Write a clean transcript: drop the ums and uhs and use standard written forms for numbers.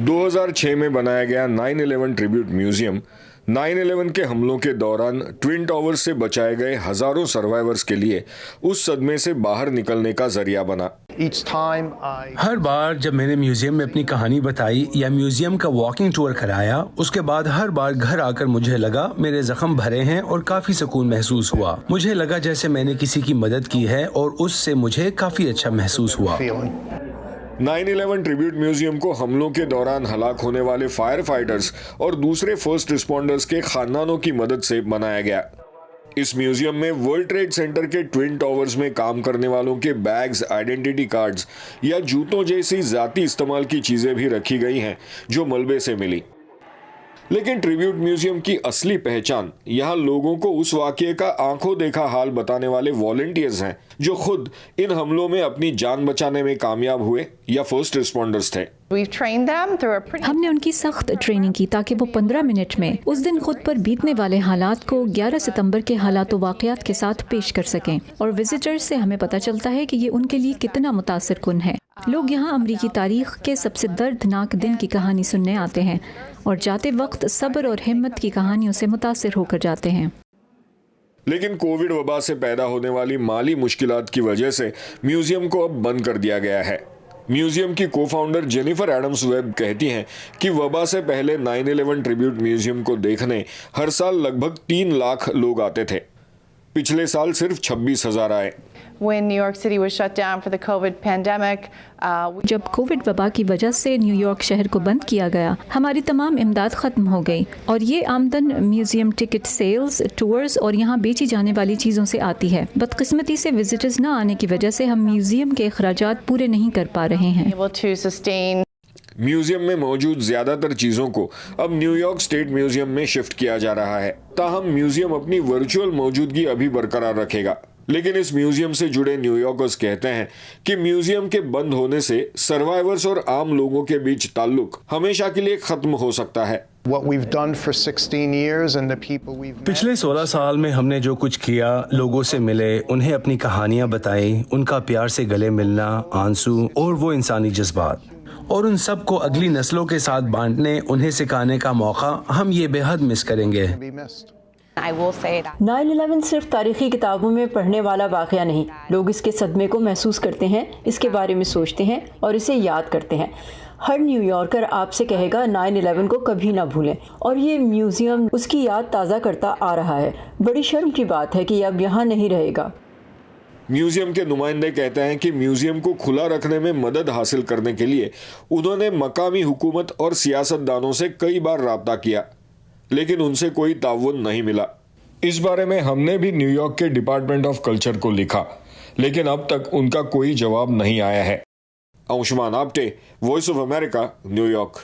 2006 में बनाया गया 9/11 ट्रिब्यूट म्यूजियम 9/11 के हमलों के दौरान ट्विन टावर्स से बचाए गए हजारों सर्वाइवर्स के लिए उस सदमे से बाहर निकलने का जरिया बना। हर बार जब मैंने म्यूजियम में अपनी कहानी बताई या म्यूजियम का वॉकिंग टूर कराया, उसके बाद हर बार घर आकर मुझे लगा मेरे जख्म भरे हैं और काफी सुकून महसूस हुआ। मुझे लगा जैसे मैंने किसी की मदद की है और उससे मुझे काफी अच्छा महसूस हुआ। 9/11 ट्रिब्यूट म्यूजियम को हमलों के दौरान हलाक होने वाले फायर फाइटर्स और दूसरे फर्स्ट रिस्पॉन्डर्स के खानदानों की मदद से बनाया गया। इस म्यूजियम में वर्ल्ड ट्रेड सेंटर के ट्विन टावर्स में काम करने वालों के बैग्स, आइडेंटिटी कार्ड्स या जूतों जैसी जाती इस्तेमाल की चीजें भी रखी गई हैं जो मलबे से मिली। लेकिन ट्रिब्यूट म्यूजियम की असली पहचान यहाँ लोगों को उस वाकये का आंखों देखा हाल बताने वाले वॉलंटियर्स हैं जो खुद इन हमलों में अपनी जान बचाने में कामयाब हुए या फर्स्ट रिस्पॉन्डर्स थे। हमने उनकी सख्त ट्रेनिंग की ताकि वो 15 मिनट में उस दिन खुद पर बीतने वाले हालात को 11 सितंबर के हालात वाक़यात के साथ पेश कर सकें। और विजिटर्स से हमें पता चलता है कि ये उनके लिए कितना मुतासिर कुन है। लोग यहाँ अमरीकी तारीख के सबसे दर्दनाक दिन की कहानी सुनने आते हैं और जाते वक्त सब्र और हिम्मत की कहानियों से मुतासिर होकर जाते हैं। लेकिन कोविड वबा से पैदा होने वाली माली मुश्किलात की वजह से म्यूजियम को अब बंद कर दिया गया है। म्यूजियम की को-फाउंडर जेनिफर एडम्स वेब कहती हैं कि वबा से पहले 9/11 ट्रिब्यूट म्यूजियम को देखने हर साल लगभग 3 लाख लोग आते थे। पिछले साल सिर्फ 26,000 आए। जब कोविड वबा की वजह से न्यूयॉर्क शहर को बंद किया गया, हमारी तमाम इमदाद खत्म हो गई और ये आमदन म्यूजियम टिकट सेल्स, टूर्स और यहाँ बेची जाने वाली चीज़ों से आती है। बदकिस्मती से विजिटर्स न आने की वजह से हम म्यूजियम के अखराजात पूरे नहीं कर पा रहे हैं। म्यूजियम में मौजूद ज्यादातर चीजों को अब न्यूयॉर्क स्टेट म्यूजियम में शिफ्ट किया जा रहा है। ताहम म्यूजियम अपनी वर्चुअल मौजूदगी अभी बरकरार रखेगा। लेकिन इस म्यूजियम से जुड़े न्यूयॉर्कर्स कहते हैं कि म्यूजियम के बंद होने से सर्वाइवर्स और आम लोगों के बीच ताल्लुक हमेशा के लिए खत्म हो सकता है। पिछले 16 साल में हमने जो कुछ किया, लोगों से मिले, उन्हें अपनी कहानियां बताई, उनका प्यार से गले मिलना, आंसू और वो इंसानी जज्बात, और उन सब को अगली नस्लों के साथ बांटने, उन्हें सिखाने का मौका, हम ये बेहद मिस करेंगे। 9/11 सिर्फ तारीखी किताबों में पढ़ने वाला वाक़या नहीं, लोग इसके सदमे को महसूस करते हैं, इसके बारे में सोचते हैं और इसे याद करते हैं। हर न्यूयॉर्कर आपसे कहेगा 9/11 को कभी ना भूलें, और ये म्यूज़ियम उसकी याद ताज़ा करता आ रहा है। बड़ी शर्म की बात है कि अब यहाँ नहीं रहेगा। म्यूजियम के नुमाइंदे कहते हैं कि म्यूजियम को खुला रखने में मदद हासिल करने के लिए उन्होंने मकामी हुकूमत और सियासतदानों से कई बार राब्ता किया, लेकिन उनसे कोई ताउन नहीं मिला। इस बारे में हमने भी न्यूयॉर्क के डिपार्टमेंट ऑफ कल्चर को लिखा, लेकिन अब तक उनका कोई जवाब नहीं आया है। Anshuman Apte, voice of America, New York.